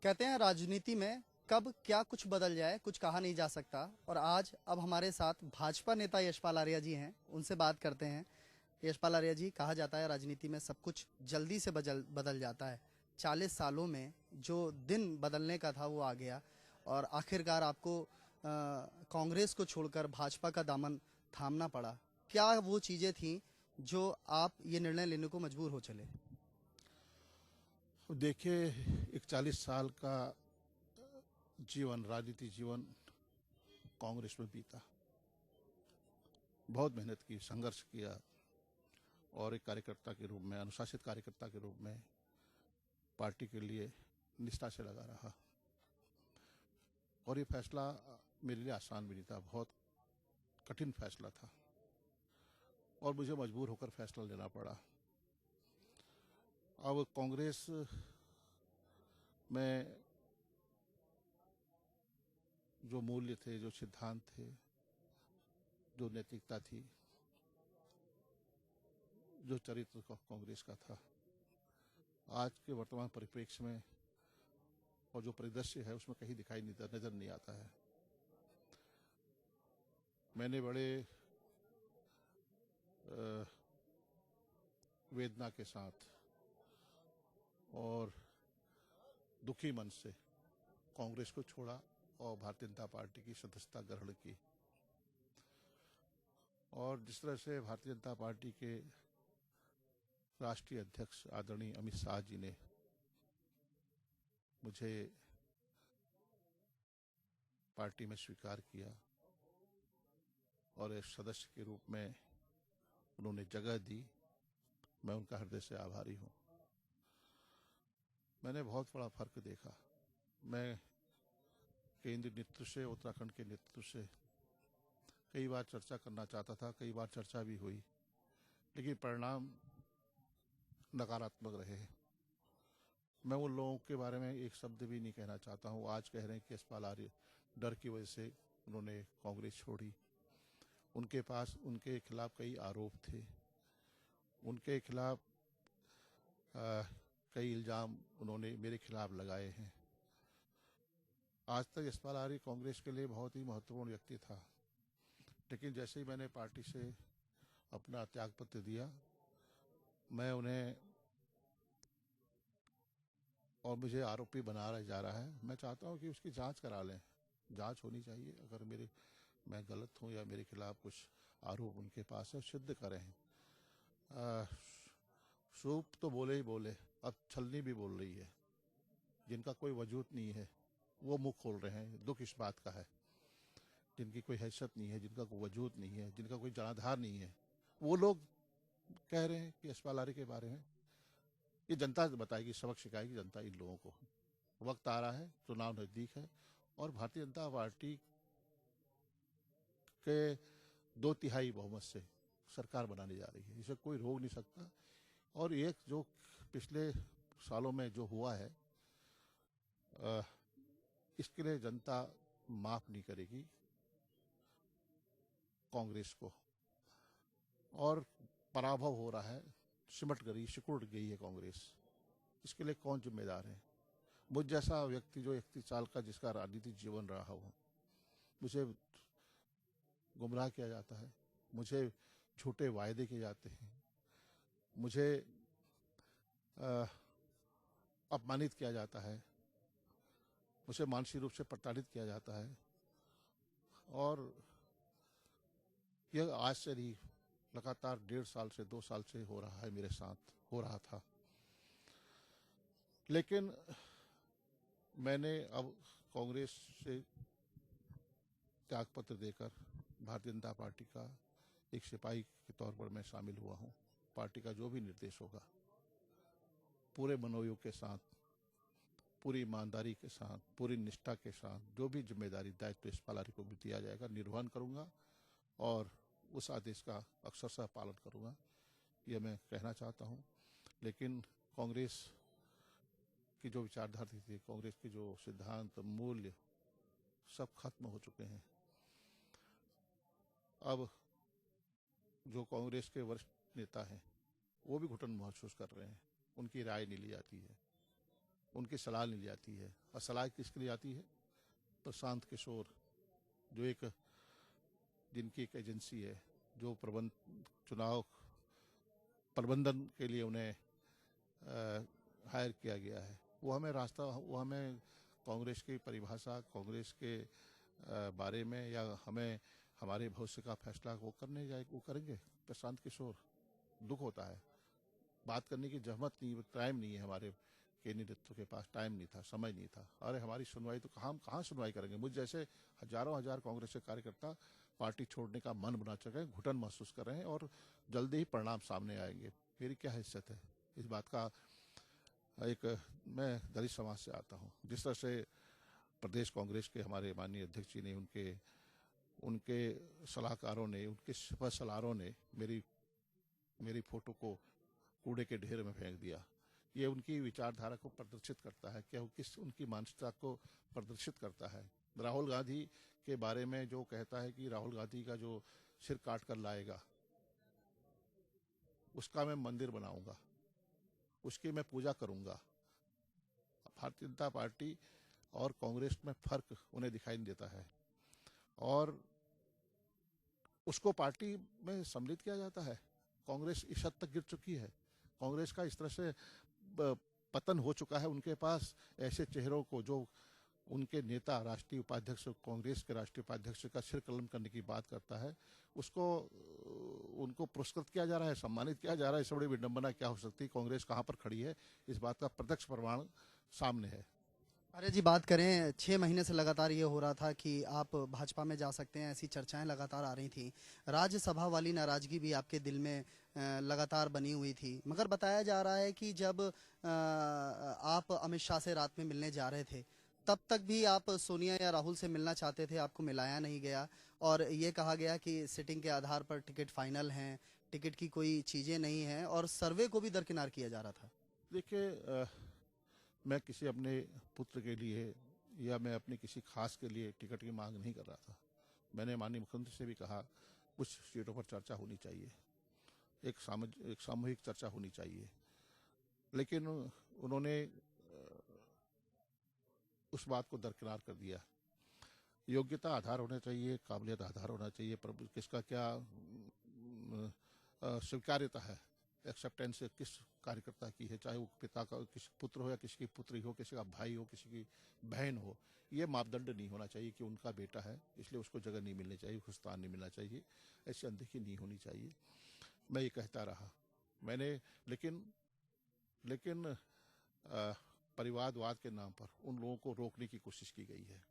कहते हैं राजनीति में कब क्या कुछ बदल जाए कुछ कहा नहीं जा सकता। और आज अब हमारे साथ भाजपा नेता यशपाल आर्या जी हैं, उनसे बात करते हैं। यशपाल आर्या जी, कहा जाता है राजनीति में सब कुछ जल्दी से बदल जाता है। 40 सालों में जो दिन बदलने का था वो आ गया और आखिरकार आपको कांग्रेस को छोड़कर भाजपा का दामन थामना पड़ा। क्या वो चीज़ें थीं जो आप ये निर्णय लेने को मजबूर हो चले? देखिए, एक 40 साल का जीवन, राजनीतिक जीवन कांग्रेस में बीता। बहुत मेहनत की, संघर्ष किया और एक कार्यकर्ता के रूप में, अनुशासित कार्यकर्ता के रूप में पार्टी के लिए निष्ठा से लगा रहा। और ये फैसला मेरे लिए आसान भी नहीं था, बहुत कठिन फैसला था और मुझे मजबूर होकर फैसला लेना पड़ा। अब कांग्रेस में जो मूल्य थे, जो सिद्धांत थे, जो नैतिकता थी, जो चरित्र कांग्रेस का था, आज के वर्तमान परिप्रेक्ष्य में और जो परिदृश्य है उसमें कहीं दिखाई नजर नहीं आता है। मैंने बड़े वेदना के साथ और दुखी मन से कांग्रेस को छोड़ा और भारतीय जनता पार्टी की सदस्यता ग्रहण की। और जिस तरह से भारतीय जनता पार्टी के राष्ट्रीय अध्यक्ष आदरणीय अमित शाह जी ने मुझे पार्टी में स्वीकार किया और एक सदस्य के रूप में उन्होंने जगह दी, मैं उनका हृदय से आभारी हूं। मैंने बहुत बड़ा फर्क देखा। मैं केंद्रीय नेतृत्व से, उत्तराखंड के नेतृत्व से कई बार चर्चा करना चाहता था, कई बार चर्चा भी हुई, लेकिन परिणाम नकारात्मक रहे। मैं उन लोगों के बारे में एक शब्द भी नहीं कहना चाहता हूँ। आज कह रहे हैं कि यशपाल आर्य डर की वजह से उन्होंने कांग्रेस छोड़ी। उनके पास उनके खिलाफ कई आरोप थे, उनके खिलाफ कई इल्जाम उन्होंने मेरे खिलाफ लगाए हैं। आज तक यशपाल आर्य कांग्रेस के लिए बहुत ही महत्वपूर्ण व्यक्ति था, लेकिन जैसे ही मैंने पार्टी से अपना त्यागपत्र दिया, मैं उन्हें, और मुझे आरोपी बना जा रहा है, मैं चाहता हूं कि उसकी जांच करा लें। जांच होनी चाहिए। अगर मैं गलत हूं या मेरे खिलाफ कुछ आरोप उनके पास है, सिद्ध करें। सूप तो बोले ही बोले, अब छलनी भी बोल रही है। जिनका कोई वजूद नहीं है वो मुंह खोल रहे हैं। दुख इस बात का है, जिनकी कोई हैसियत नहीं है, जिनका कोई वजूद नहीं है, जिनका कोई जनाधार नहीं है, वो लोग कह रहे हैं कि यशपाल आर्य के बारे में। ये जनता बताएगी, सबक सिखाएगी जनता इन लोगों को। वक्त आ रहा है, चुनाव नजदीक है और भारतीय जनता पार्टी के 2/3 बहुमत से सरकार बनाने जा रही है। इसे कोई रोक नहीं सकता। और एक जो पिछले सालों में जो हुआ है, इसके लिए जनता माफ नहीं करेगी कांग्रेस को। और पराभव हो रहा है, सिकुड़ गई है कांग्रेस। इसके लिए कौन जिम्मेदार है? मुझ जैसा व्यक्ति जो 31 साल का, जिसका राजनीतिक जीवन रहा हो, मुझे गुमराह किया जाता है, मुझे झूठे वायदे किए जाते हैं, मुझे अपमानित किया जाता है, मुझे मानसिक रूप से प्रताड़ित किया जाता है। और यह आज से नहीं, लगातार 1.5 साल से 2 साल से हो रहा है, मेरे साथ हो रहा था। लेकिन मैंने अब कांग्रेस से त्यागपत्र देकर भारतीय जनता पार्टी का एक सिपाही के तौर पर मैं शामिल हुआ हूं। पार्टी का जो भी निर्देश होगा, पूरे मनोयोग के साथ, पूरी ईमानदारी के साथ, पूरी निष्ठा के साथ, जो भी जिम्मेदारी दायित्व यशपाल आर्य को भी दिया जाएगा, निर्वहन करूंगा और उस आदेश का अक्षरशः पालन करूंगा, यह मैं कहना चाहता हूं। लेकिन कांग्रेस की जो विचारधारा थी, कांग्रेस के जो सिद्धांत, मूल्य, सब खत्म हो चुके हैं। अब जो कांग्रेस के वरिष्ठ नेता हैं वो भी घुटन महसूस कर रहे हैं, उनकी राय नहीं ली जाती है। उनकी सलाह ली जाती है। और सलाह किसके लिए आती है? प्रशांत किशोर, जो जिनकी एक एजेंसी है, जो चुनाव प्रबंधन के लिए उन्हें हायर किया गया है। वो हमें कांग्रेस की परिभाषा, कांग्रेस के बारे में, या हमें हमारे भविष्य का फैसला वो करेंगे प्रशांत किशोर। दुख होता है, बात करने की जहमत नहीं, टाइम नहीं है, हमारे के नेतृत्व के पास टाइम नहीं था, समय नहीं था। अरे हमारी सुनवाई तो कहाँ सुनवाई करेंगे? मुझ जैसे हजारों हजार कांग्रेस के कार्यकर्ता पार्टी छोड़ने का मन बना चुके हैं, घुटन महसूस कर रहे हैं, और जल्दी ही परिणाम सामने आएंगे। मेरी क्या हैसियत है इस बात का? मैं दलित समाज से आता हूँ। जिस तरह से प्रदेश कांग्रेस के हमारे माननीय अध्यक्ष जी ने, उनके सलाहकारों ने, उनके सलाहकारों ने मेरी फोटो को कूड़े के ढेर में फेंक दिया। ये उनकी विचारधारा को प्रदर्शित करता है, क्या उनकी मानसिकता को प्रदर्शित करता है। राहुल गांधी के बारे में जो कहता है कि राहुल गांधी का जो सिर काट कर लाएगा, उसका मैं मंदिर बनाऊंगा, उसकी मैं पूजा करूंगा। भारतीय जनता पार्टी और कांग्रेस में फर्क उन्हें दिखाई नहीं देता है, और उसको पार्टी में सम्मिलित किया जाता है। कांग्रेस इस हद तक गिर चुकी है, कांग्रेस का इस तरह से पतन हो चुका है। उनके पास ऐसे चेहरों को, जो उनके नेता, राष्ट्रीय उपाध्यक्ष, कांग्रेस के राष्ट्रीय उपाध्यक्ष का सिर कलम करने की बात करता है, उनको पुरस्कृत किया जा रहा है, सम्मानित किया जा रहा है। इससे बड़ी विडंबना क्या हो सकती है? कांग्रेस कहाँ पर खड़ी है, इस बात का प्रत्यक्ष प्रमाण सामने है। अरे जी, बात करें, 6 महीने से लगातार ये हो रहा था कि आप भाजपा में जा सकते हैं, ऐसी चर्चाएं लगातार आ रही थी। राज्यसभा वाली नाराजगी भी आपके दिल में लगातार बनी हुई थी, मगर बताया जा रहा है कि जब आप अमित शाह से रात में मिलने जा रहे थे, तब तक भी आप सोनिया या राहुल से मिलना चाहते थे, आपको मिलाया नहीं गया, और ये कहा गया कि सिटिंग के आधार पर टिकट फाइनल हैं, टिकट की कोई चीज़ें नहीं हैं, और सर्वे को भी दरकिनार किया जा रहा था। देखिए, मैं किसी अपने पुत्र के लिए या मैं अपने किसी खास के लिए टिकट की मांग नहीं कर रहा था। मैंने माननीय मुख्यमंत्री से भी कहा, कुछ सीटों पर चर्चा होनी चाहिए, एक सामूहिक चर्चा होनी चाहिए, लेकिन उन्होंने उस बात को दरकिनार कर दिया। योग्यता आधार होना चाहिए, काबिलियत आधार होना चाहिए, पर किसका क्या स्वीकार्यता है, एक्सेप्टेंस किस कार्यकर्ता की है, चाहे वो पिता का किसी पुत्र हो या किसी की पुत्री हो, किसी का भाई हो, किसी की बहन हो। ये मापदंड नहीं होना चाहिए कि उनका बेटा है इसलिए उसको जगह नहीं मिलनी चाहिए, उसको स्थान नहीं मिलना चाहिए, ऐसी अनदेखी नहीं होनी चाहिए। मैं ये कहता रहा मैंने, लेकिन परिवारवाद के नाम पर उन लोगों को रोकने की कोशिश की गई है।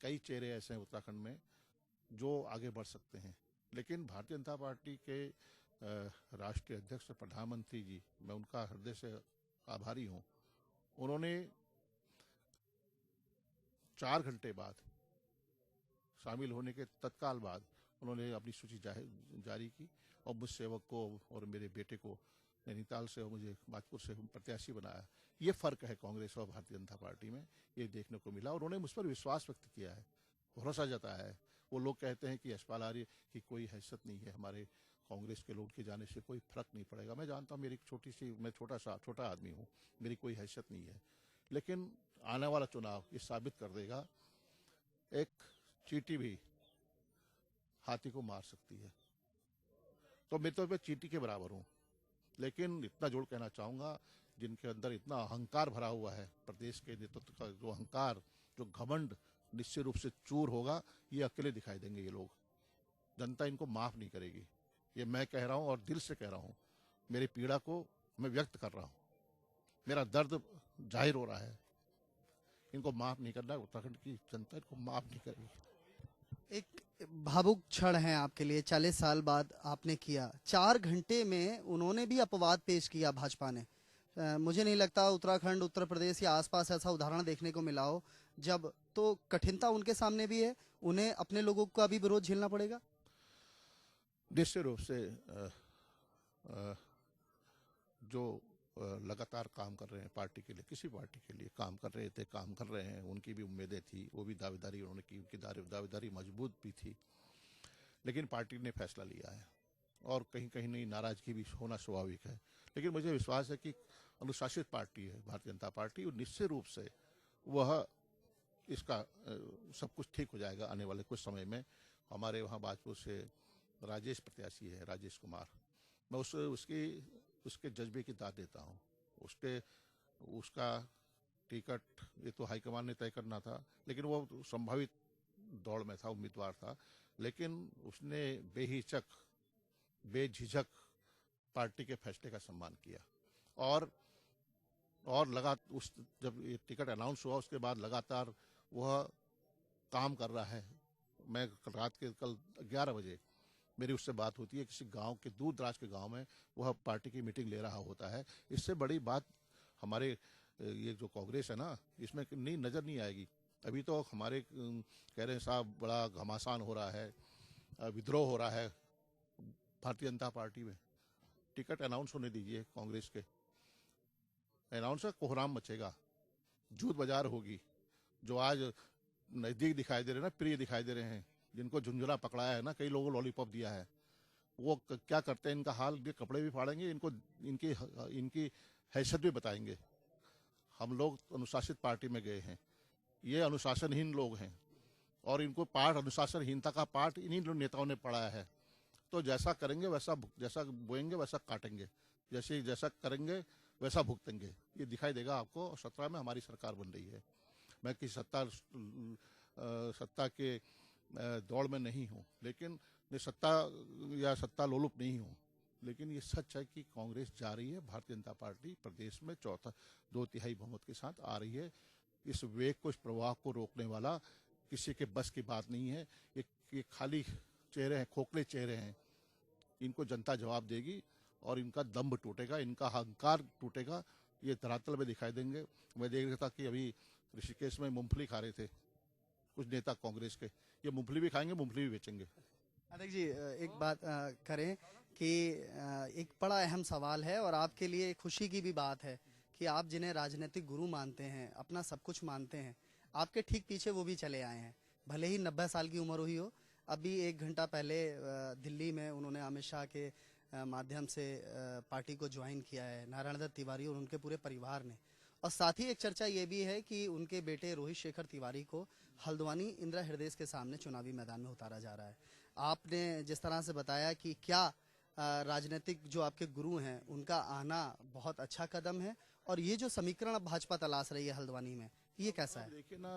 कई चेहरे ऐसे हैं उत्तराखंड में जो आगे बढ़ सकते हैं, लेकिन भारतीय जनता पार्टी के राष्ट्रीय अध्यक्ष, प्रधानमंत्री जी, मैं उनका हृदय से आभारी हूं। उन्होंने 4 घंटे बाद, शामिल होने के तत्काल बाद, उन्होंने अपनी सूची जारी की और मुझ सेवक को और मेरे बेटे को नैनीताल से और मुझे बाजपुर से प्रत्याशी बनाया। ये फर्क है कांग्रेस और भारतीय जनता पार्टी में, ये देखने को मिला, और उन्होंने मुझ पर विश्वास व्यक्त किया है, भरोसा जताया है। वो लोग कहते हैं कि यशपाल आर्य की कोई हैसियत नहीं है, हमारे कांग्रेस के लोग के जाने से कोई फर्क नहीं पड़ेगा। मैं जानता हूँ, मैं छोटा आदमी हूँ, मेरी कोई हैसियत नहीं है, लेकिन आने वाला चुनाव ये साबित कर देगा, एक चींटी भी हाथी को मार सकती है। तो मैं तो चींटी के बराबर हूँ, लेकिन इतना जोड़ कहना चाहूंगा, जिनके अंदर इतना अहंकार भरा हुआ है, प्रदेश के नेतृत्व का जो अहंकार, जो घमंड, निश्चित रूप से चूर होगा। ये अकेले दिखाई देंगे, ये लोग, जनता इनको माफ नहीं करेगी। ये मैं कह रहा हूं और दिल से कह रहा हूं, मेरी पीड़ा को मैं व्यक्त कर रहा हूं, मेरा दर्द जाहिर हो रहा है। इनको माफ नहीं करना, उत्तराखंड की जनता इनको माफ नहीं करेगी। एक भावुक क्षण है आपके लिए, 40 साल बाद आपने किया। 4 घंटे में उन्होंने भी अपवाद पेश किया भाजपा ने। मुझे नहीं लगता उत्तराखंड, उत्तर प्रदेश या आसपास ऐसा उदाहरण देखने को मिला हो। जब तो कठिनता उनके सामने भी है, उन्हें अपने लोगों का भी विरोध झेलना पड़ेगा। निश्चित रूप से जो लगातार काम कर रहे हैं पार्टी के लिए, किसी पार्टी के लिए काम कर रहे हैं, उनकी भी उम्मीदें थी, वो भी दावेदारी उन्होंने की, उनकी दावेदारी मजबूत भी थी, लेकिन पार्टी ने फैसला लिया है, और कहीं कहीं नहीं नाराजगी भी होना स्वाभाविक है। लेकिन मुझे विश्वास है कि अनुशासित पार्टी है भारतीय जनता पार्टी, और निश्चित रूप से वह इसका सब कुछ ठीक हो जाएगा आने वाले कुछ समय में। हमारे वहाँ बाजपुर से राजेश प्रत्याशी है, राजेश कुमार, मैं उसके जज्बे की दाद देता हूँ। उसका टिकट ये तो हाईकमान ने तय करना था, लेकिन वो संभावित दौड़ में था, उम्मीदवार था, लेकिन उसने बेझिझक पार्टी के फैसले का सम्मान किया। और जब ये टिकट अनाउंस हुआ उसके बाद लगातार वह काम कर रहा है। मैं कल 11 बजे मेरी उससे बात होती है, किसी गांव के दूर दराज के गांव में वह पार्टी की मीटिंग ले रहा होता है। इससे बड़ी बात हमारे ये जो कांग्रेस है ना, इसमें नजर नहीं आएगी। अभी तो हमारे कह रहे हैं साहब बड़ा घमासान हो रहा है, विद्रोह हो रहा है भारतीय जनता पार्टी में। टिकट अनाउंस होने दीजिए कांग्रेस के, अनाउंस का कोहराम मचेगा, जूत बाजार होगी। जो आज नजदीक दिखाई दे रहे हैं ना, प्रिय दिखाई दे रहे हैं, जिनको झुंझुला पकड़ाया है ना, कई लोगों को लॉलीपॉप दिया है, वो क्या करते हैं, इनका हाल, ये कपड़े भी फाड़ेंगे, इनकी हैसियत भी बताएंगे। हम लोग अनुशासित पार्टी में गए हैं, ये अनुशासनहीन लोग हैं, और इनको अनुशासनहीनता का पाठ इन्हीं नेताओं ने पढ़ाया है। तो जैसा करेंगे जैसा बोएंगे वैसा काटेंगे, जैसा करेंगे वैसा भुगतेंगे। ये दिखाई देगा आपको। 17 में हमारी सरकार बन रही है। मैं किसी सत्ता के दौड़ में नहीं हूँ, लेकिन सत्ता लोलुप नहीं हूँ, लेकिन ये सच है कि कांग्रेस जा रही है, भारतीय जनता पार्टी प्रदेश में 2/3 बहुमत के साथ आ रही है। इस वेग को, इस प्रवाह को रोकने वाला किसी के बस की बात नहीं है। ये खाली चेहरे हैं, खोखले चेहरे हैं। इनको जनता जवाब देगी और इनका दम्भ टूटेगा, इनका अहंकार टूटेगा, ये धरातल में दिखाई देंगे। मैं देख रहा था कि अभी ऋषिकेश में मूंगफली खा रहे थे कुछ नेता कांग्रेस के। ये मूंगफली भी खाएंगे, मूंगफली भी बेचेंगे। अध्यक्ष जी, एक बात करें कि एक बड़ा अहम सवाल है और आपके लिए खुशी की भी बात है कि आप जिन्हें राजनीतिक गुरु मानते हैं, अपना सब कुछ मानते हैं, आपके ठीक पीछे वो भी चले आए हैं। भले ही 90 साल की उम्र हुई हो, अभी 1 घंटा पहले दिल्ली में उन्होंने अमित शाह के माध्यम से पार्टी को ज्वाइन किया है, नारायण दत्त तिवारी और उनके पूरे परिवार ने। और साथ ही एक चर्चा ये भी है कि उनके बेटे रोहित शेखर तिवारी को हल्द्वानी इंदिरा हृदय के सामने चुनावी मैदान में उतारा जा रहा है। आपने जिस तरह से बताया कि क्या राजनीतिक जो आपके गुरु हैं उनका आना बहुत अच्छा कदम है, और ये जो समीकरण अब भाजपा तलाश रही है हल्द्वानी में, ये कैसा है? देखिए ना,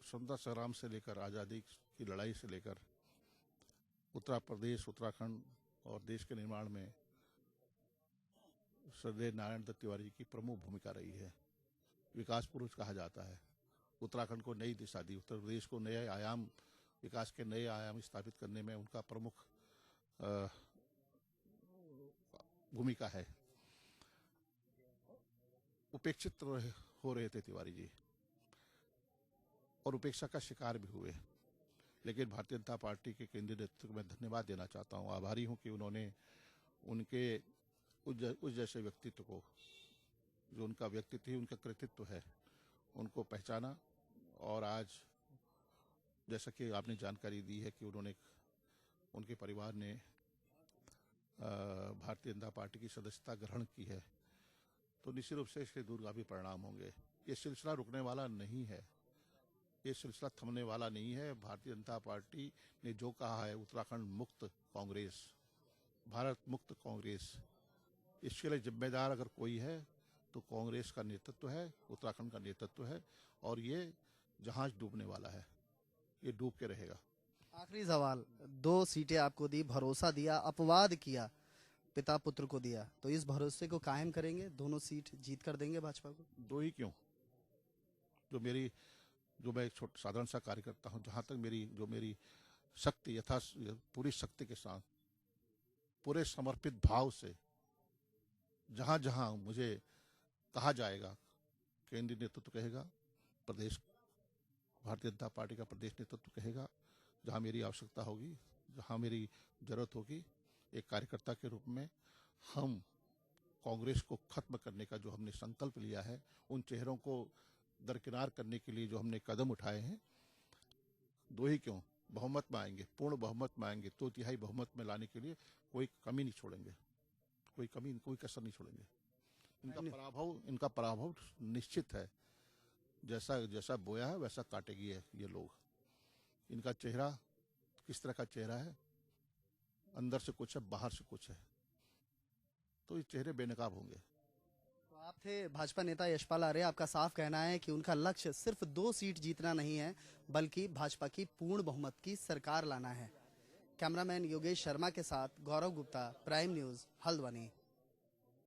स्वतंत्रता संग्राम से लेकर आज़ादी की लड़ाई से लेकर उत्तर प्रदेश, उत्तराखंड और देश के निर्माण में श्रद्धेय नारायण दत्त तिवारी की प्रमुख भूमिका रही है। विकास पुरुष कहा जाता है। उत्तराखंड को नई दिशा दी, उत्तर प्रदेश को नए आयाम, विकास के नए आयाम स्थापित करने में उनका प्रमुख भूमिका है। उपेक्षित हो रहे थे तिवारी जी, और उपेक्षा का शिकार भी हुए, लेकिन भारतीय जनता पार्टी के केंद्रीय नेतृत्व को मैं धन्यवाद देना चाहता हूँ, आभारी हूँ कि उन्होंने उनके उस जैसे व्यक्तित्व को, जो उनका व्यक्तित्व ही उनका कृतित्व है, उनको पहचाना। और आज जैसा कि आपने जानकारी दी है कि उनके परिवार ने भारतीय जनता पार्टी की सदस्यता ग्रहण की है, तो निश्चित रूप से इसके दूरगामी परिणाम होंगे। ये सिलसिला रुकने वाला नहीं है, ये सिलसिला थमने वाला नहीं है। भारतीय जनता पार्टी ने जो कहा है, उत्तराखंड मुक्त कांग्रेस, भारत मुक्त कांग्रेस, इसके लिए जिम्मेदार अगर कोई है तो कांग्रेस का नेतृत्व है, उत्तराखंड का नेतृत्व है, और ये जहाज डूबने वाला है, ये डूब के रहेगा। आखिरी सवाल, 2 सीटें आपको दी, भरोसा दिया, अपवाद किया, पिता पुत्र को दिया, तो इस भरोसे को कायम करेंगे? दोनों सीट जीत कर देंगे भाजपा को? 2 ही क्यों, जो मैं एक साधारण सा कार्यकर्ता हूं, जहां तक मेरी शक्ति पूरी शक्ति के साथ, पूरे समर्पित भाव से, जहां जहां मुझे कहा जाएगा, केंद्रीय नेतृत्व कहेगा, प्रदेश भारतीय जनता पार्टी का प्रदेश नेतृत्व कहेगा, जहां मेरी आवश्यकता होगी, जहां मेरी जरूरत होगी, एक कार्यकर्ता के रूप में हम कांग्रेस को खत्म करने का जो हमने संकल्प लिया है, उन चेहरों को दरकिनार करने के लिए जो हमने कदम उठाए हैं, 2 ही क्यों, बहुमत में आएंगे, पूर्ण बहुमत में आएंगे, 2/3 बहुमत में लाने के लिए कोई कमी नहीं छोड़ेंगे, कोई कमी, कोई कसर नहीं छोड़ेंगे। इनका पराभव निश्चित है। जैसा जैसा बोया है वैसा काटेगी ये लोग। इनका चेहरा किस तरह का चेहरा है, अंदर से कुछ है, बाहर से कुछ है, तो ये चेहरे बेनकाब होंगे। तो आप थे भाजपा नेता यशपाल आर्या। आपका साफ कहना है कि उनका लक्ष्य सिर्फ 2 सीट जीतना नहीं है, बल्कि भाजपा की पूर्ण बहुमत की सरकार लाना है। कैमरामैन योगेश शर्मा के साथ गौरव गुप्ता, प्राइम न्यूज़, हल्द्वानी।